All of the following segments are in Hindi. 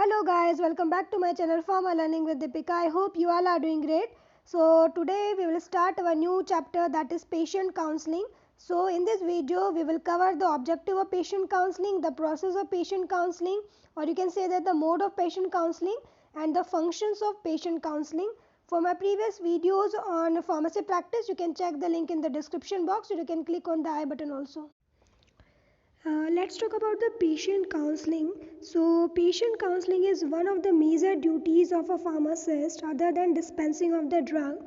Hello guys, welcome back to my channel Pharma Learning with Deepika. I hope you all are doing great. So today we will start our new chapter, that is patient counseling. So in this video we will cover the objective of patient counseling, the process of patient counseling, or you can say that the mode of patient counseling and the functions of patient counseling. For my previous videos on pharmacy practice, you can check the link in the description box, or you can click on the I button also. Let's talk about the patient counseling. So patient counseling is one of the major duties of a pharmacist other than dispensing of the drug.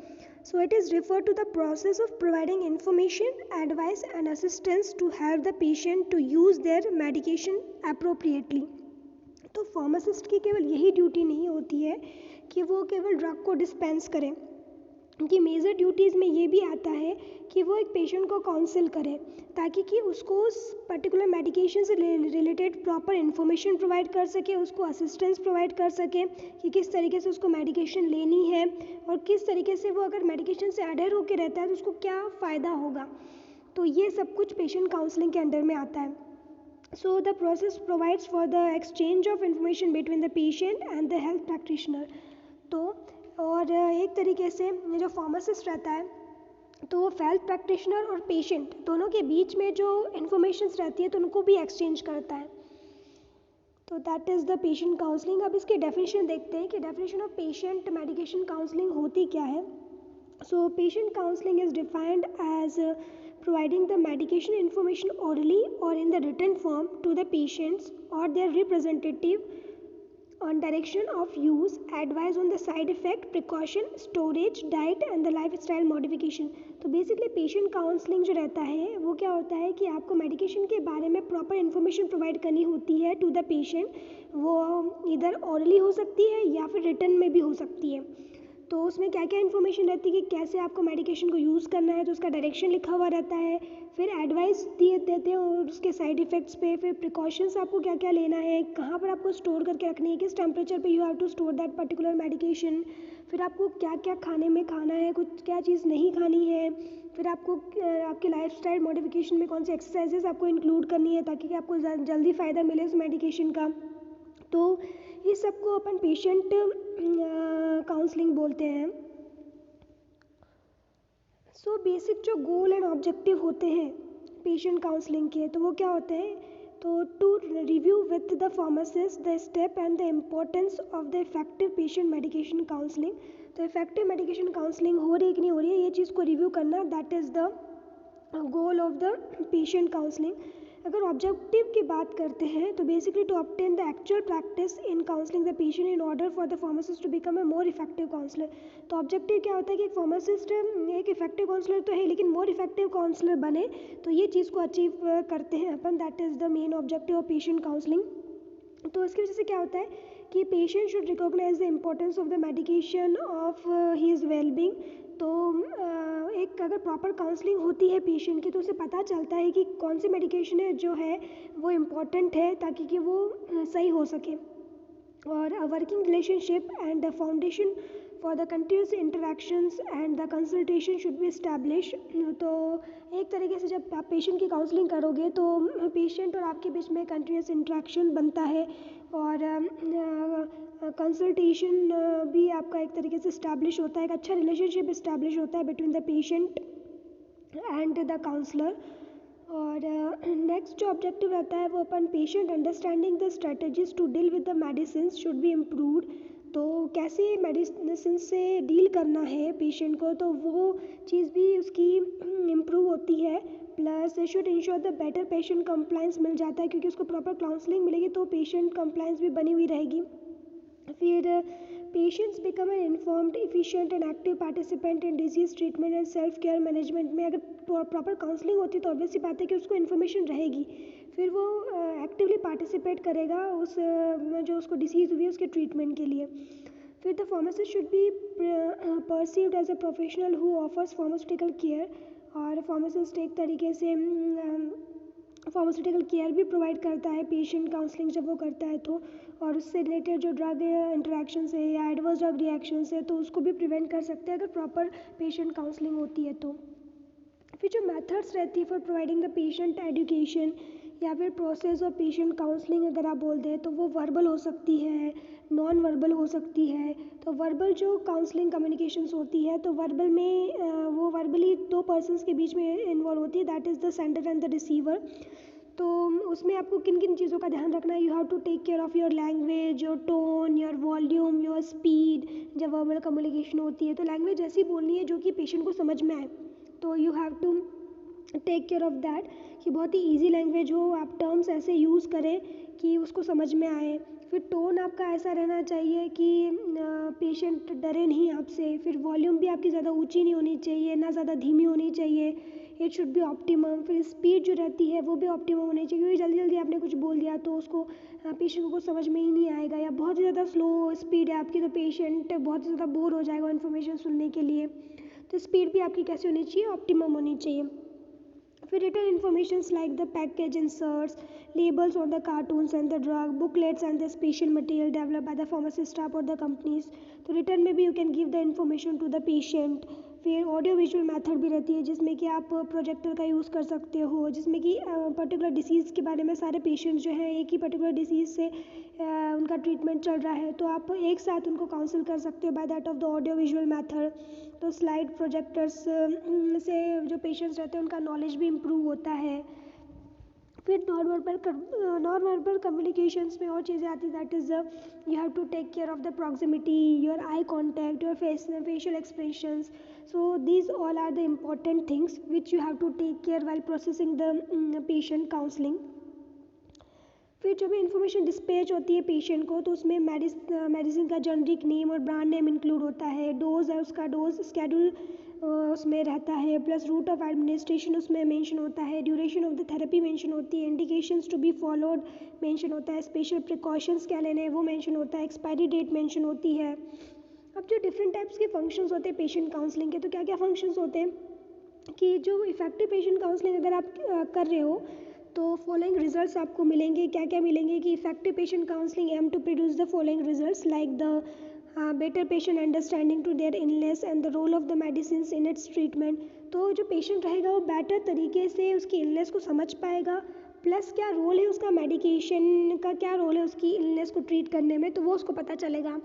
So it is referred to the process of providing information, advice and assistance to help the patient to use their medication appropriately. तो फार्मासिस्ट की केवल यही ड्यूटी नहीं होती है कि वो केवल ड्रग को डिस्पेंस करें, उनकी मेजर ड्यूटीज़ में ये भी आता है कि वो एक पेशेंट को काउंसिल करें ताकि कि उसको उस पर्टिकुलर मेडिकेशन से रिलेटेड प्रॉपर इन्फॉर्मेशन प्रोवाइड कर सके, उसको असिस्टेंस प्रोवाइड कर सके कि किस तरीके से उसको मेडिकेशन लेनी है और किस तरीके से वो अगर मेडिकेशन से अडेयर होकर रहता है तो उसको क्या फ़ायदा होगा. तो ये सब कुछ पेशेंट काउंसलिंग के अंडर में आता है. So the process provides for the exchange of information between the patient and the health practitioner. तो और एक तरीके से जो फार्मासिस्ट रहता है तो वो हेल्थ प्रैक्टिशनर और पेशेंट दोनों के बीच में जो इन्फॉर्मेशंस रहती है तो उनको भी एक्सचेंज करता है. तो that is the patient counselling. अब इसकी डेफिनेशन देखते हैं कि definition of patient medication counselling होती क्या है. So patient counselling is defined as providing the medication information orally or in the written form to the patients or their representative on direction of use, advice on the side effect, precaution, storage, diet and the lifestyle modification. तो बेसिकली पेशेंट काउंसलिंग जो रहता है वो क्या होता है कि आपको मेडिकेशन के बारे में प्रॉपर इन्फॉर्मेशन प्रोवाइड करनी होती है टू द पेशेंट. वो इधर ऑरली हो सकती है या फिर रिटर्न में भी हो सकती है. तो उसमें क्या क्या इन्फॉर्मेशन रहती है कि कैसे आपको मेडिकेशन को यूज़ करना है, तो उसका डायरेक्शन लिखा हुआ रहता है. फिर एडवाइस देते हैं और उसके साइड इफ़ेक्ट्स पे, फिर प्रिकॉशंस आपको क्या क्या लेना है, कहाँ पर आपको स्टोर करके रखनी है, किस टेम्परेचर पे you have to store that particular medication. फिर आपको क्या क्या खाने में खाना है, कुछ क्या चीज़ नहीं खानी है. फिर आपको आपके लाइफस्टाइल मॉडिफिकेशन में कौन सी एक्सरसाइजेस आपको इंक्लूड करनी है ताकि आपको जल्दी फ़ायदा मिले उस मेडिकेशन का. तो इस सब को अपन पेशेंट काउंसलिंग बोलते हैं. सो बेसिक जो गोल एंड ऑब्जेक्टिव होते हैं पेशेंट काउंसलिंग के तो वो क्या होते हैं. तो to review with the pharmacist the step and the importance of the effective patient medication counselling. तो इफेक्टिव मेडिकेशन काउंसलिंग हो रही है कि नहीं हो रही है ये चीज़ को रिव्यू करना, that is the goal of the patient counselling. अगर ऑब्जेक्टिव की बात करते हैं तो basically to obtain the actual practice in counselling the patient in order for the pharmacist to become a more effective counsellor. तो ऑब्जेक्टिव क्या होता है कि एक फार्मासिस्ट एक इफेक्टिव काउंसलर तो है लेकिन मोर इफेक्टिव काउंसलर बने, तो ये चीज़ को अचीव करते हैं अपन. That is the main objective of patient counselling. तो इसकी वजह से क्या होता है कि patient should recognize the importance of the medication of his wellbeing. तो एक अगर प्रॉपर काउंसलिंग होती है पेशेंट की तो उसे पता चलता है कि कौन सी मेडिकेशन है जो है वो इम्पॉर्टेंट है ताकि कि वो सही हो सके. और a working relationship and the foundation for the continuous interactions and the consultation should be establish. तो एक तरीके से जब आप पेशेंट की काउंसलिंग करोगे तो पेशेंट और आपके बीच में कंटिन्यूस इंटरेक्शन बनता है और कंसल्टेशन भी आपका एक तरीके से इस्टेब्लिश होता है, एक अच्छा रिलेशनशिप इस्टेब्लिश होता है between the patient and the counsellor. और नेक्स्ट जो ऑब्जेक्टिव रहता है वो अपन patient understanding the strategies to deal with the medicine should be improved. तो कैसे मेडिसिन से डील करना है पेशेंट को तो वो चीज़ भी उसकी इम्प्रूव होती है. Plus should ensure the better patient compliance मिल जाता है क्योंकि उसको प्रॉपर काउंसलिंग मिलेगी तो पेशेंट कंप्लाइंस भी बनी हुई रहेगी. फिर patients become an informed efficient and active participant in disease treatment and self care management में. अगर प्रॉपर काउंसलिंग होती है तो ऑब्वियस सी बात है कि उसको इन्फॉर्मेशन रहेगी, फिर वो एक्टिवली पार्टिसिपेट करेगा उस जो उसको डिसीज़ हुई है उसके ट्रीटमेंट के लिए. फिर the pharmacist should be perceived as a professional who offers pharmaceutical care. और फार्मासिस्ट एक तरीके से फार्मास्यूटिकल केयर भी प्रोवाइड करता है पेशेंट काउंसलिंग जब वो करता है तो. और उससे रिलेटेड जो ड्रग इंटरेक्शंस है या एडवर्स ड्रग रिएक्शंस है तो उसको भी प्रिवेंट कर सकते हैं अगर प्रॉपर पेशेंट काउंसलिंग होती है तो. फिर जो मेथड्स रहती है for providing the patient education या फिर प्रोसेस ऑफ पेशेंट काउंसलिंग अगर आप बोलते हैं तो वो वर्बल हो सकती है, नॉन वर्बल हो सकती है। तो वर्बल जो काउंसलिंग कम्युनिकेशंस होती है तो वर्बल में वो वर्बली दो पर्सन्स के बीच में इन्वॉल्व होती है, that is the sender and the receiver. तो उसमें आपको किन किन चीज़ों का ध्यान रखना है, you have to take care of your language, your tone, your volume, your speed. जब वर्बल कम्युनिकेशन होती है तो लैंग्वेज ऐसी बोलनी है जो कि पेशेंट को समझ में आए, तो you have to take care of that कि बहुत ही ईजी लैंग्वेज हो, आप टर्म्स ऐसे यूज़ करें कि उसको समझ में आए। फिर टोन आपका ऐसा रहना चाहिए कि पेशेंट डरे नहीं आपसे। फिर वॉल्यूम भी आपकी ज़्यादा ऊंची नहीं होनी चाहिए, ना ज़्यादा धीमी होनी चाहिए, इट शुड बी ऑप्टिमम। फिर स्पीड जो रहती है वो भी ऑप्टिमम होनी चाहिए, क्योंकि जल्दी जल्दी आपने कुछ बोल दिया तो उसको पेशेंट को समझ में ही नहीं आएगा, या बहुत ही ज़्यादा स्लो स्पीड है आपकी तो पेशेंट बहुत ज़्यादा बोर हो जाएगा इन्फॉर्मेशन सुनने के लिए। तो स्पीड भी आपकी कैसी होनी चाहिए, ऑप्टिमम होनी चाहिए। फिर written informations like the package inserts, labels on the cartoons and the drug, booklets and the special material developed by the pharmacy staff or the companies. तो रिटर्न में भी you can give the information to the patient. फिर ऑडियो विजुअल मेथड भी रहती है जिसमें कि आप प्रोजेक्टर का यूज़ कर सकते हो, जिसमें कि पर्टिकुलर डिसीज़ के बारे में सारे पेशेंट्स जो हैं एक ही पर्टिकुलर डिसीज़ से उनका ट्रीटमेंट चल रहा है तो आप एक साथ उनको काउंसिल कर सकते हो by that of the audio visual method. तो स्लाइड प्रोजेक्टर्स से जो पेशेंट्स रहते हैं उनका नॉलेज भी इम्प्रूव होता है। फिर नॉन वर्बल कम्युनिकेशंस में और चीज़ें आती that is you have to take care of the proximity, your eye contact, your facial expressions. So these all are the important things which you have to take care while processing the patient counselling. फिर जब इन्फॉर्मेशन डिस्पैच होती है पेशेंट को तो उसमें मेडिसिन का जेनरिक नेम और ब्रांड नेम इंक्लूड होता है, डोज है उसका डोज स्केड्यूल उसमें रहता है, प्लस रूट ऑफ एडमिनिस्ट्रेशन उसमें मेंशन होता है, duration of the therapy mention होती है, indications to be followed mention होता है, स्पेशल प्रिकॉशंस क्या लेने हैं वो मेंशन होता है, एक्सपायरी डेट मेंशन होती है। अब जो डिफरेंट टाइप्स के फंक्शंस होते हैं पेशेंट काउंसलिंग के, तो क्या क्या फंक्शंस होते हैं कि जो इफेक्टिव पेशेंट काउंसलिंग अगर आप कर रहे हो तो फॉलोइंग रिजल्ट्स आपको मिलेंगे। क्या क्या मिलेंगे कि effective patient counselling aim to produce the following results like the better patient understanding to their illness and the role of the medicine in its treatment. तो जो पेशेंट रहेगा वो बेटर तरीके से उसकी इलनेस को समझ पाएगा, प्लस क्या रोल है उसका मेडिकेशन का, क्या रोल है उसकी इलनेस को ट्रीट करने में, तो वो उसको पता चलेगा।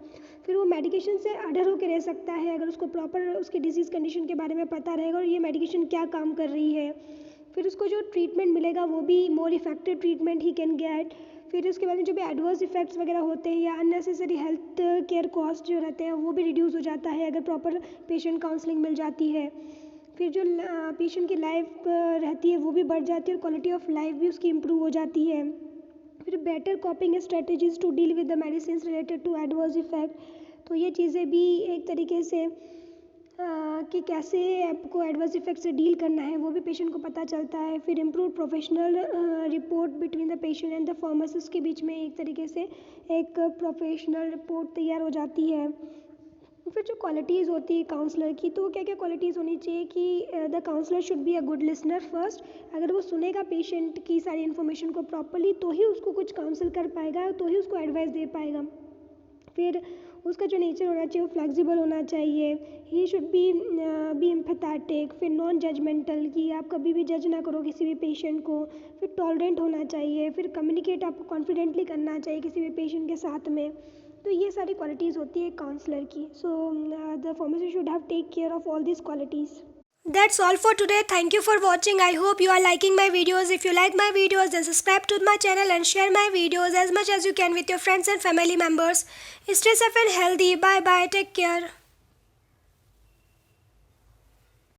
फिर वो मेडिकेशन से अडर होकर रह सकता है अगर उसको प्रॉपर उसकी डिजीज़ कंडीशन के बारे में पता रहेगा और ये मेडिकेशन क्या काम कर रही है। फिर उसको जो ट्रीटमेंट मिलेगा वो भी more effective treatment he can get. फिर उसके बाद में जो भी एडवर्स इफेक्ट्स वगैरह होते हैं या अननेसेसरी हेल्थ केयर कॉस्ट जो रहते हैं वो भी रिड्यूस हो जाता है अगर प्रॉपर पेशेंट काउंसलिंग मिल जाती है। फिर जो पेशेंट की लाइफ रहती है वो भी बढ़ जाती है और क्वालिटी ऑफ लाइफ भी उसकी इम्प्रूव हो जाती है। फिर better coping strategies to deal with the medicine related to adverse effect. तो ये चीज़ें भी एक तरीके से कि कैसे आपको एडवर्स इफेक्ट से डील करना है वो भी पेशेंट को पता चलता है। फिर improve professional report between the patient and the pharmacist के बीच में एक तरीके से एक प्रोफेशनल रिपोर्ट तैयार हो जाती है। फिर जो क्वालिटीज़ होती है काउंसलर की, तो क्या क्या क्वालिटीज़ होनी चाहिए कि the counsellor should be a good listener first. अगर वो सुनेगा पेशेंट की सारी इन्फॉर्मेशन को प्रॉपरली तो ही उसको कुछ काउंसिल कर पाएगा, तो ही उसको एडवाइस दे पाएगा। फिर उसका जो नेचर होना चाहिए वो फ्लेक्सिबल होना चाहिए, ही शुड बी एम्पैथेटिक। फिर नॉन जजमेंटल कि आप कभी भी जज ना करो किसी भी पेशेंट को। फिर टॉलरेंट होना चाहिए। फिर कम्युनिकेट आपको कॉन्फिडेंटली करना चाहिए किसी भी पेशेंट के साथ में। तो ये सारी क्वालिटीज़ होती है काउंसलर की। So the pharmacy should have take care of all this qualities. That's all for today. Thank you for watching. I hope you are liking my videos. If you like my videos, then subscribe to my channel and share my videos as much as you can with your friends and family members. Stay safe and healthy. Bye bye. Take care.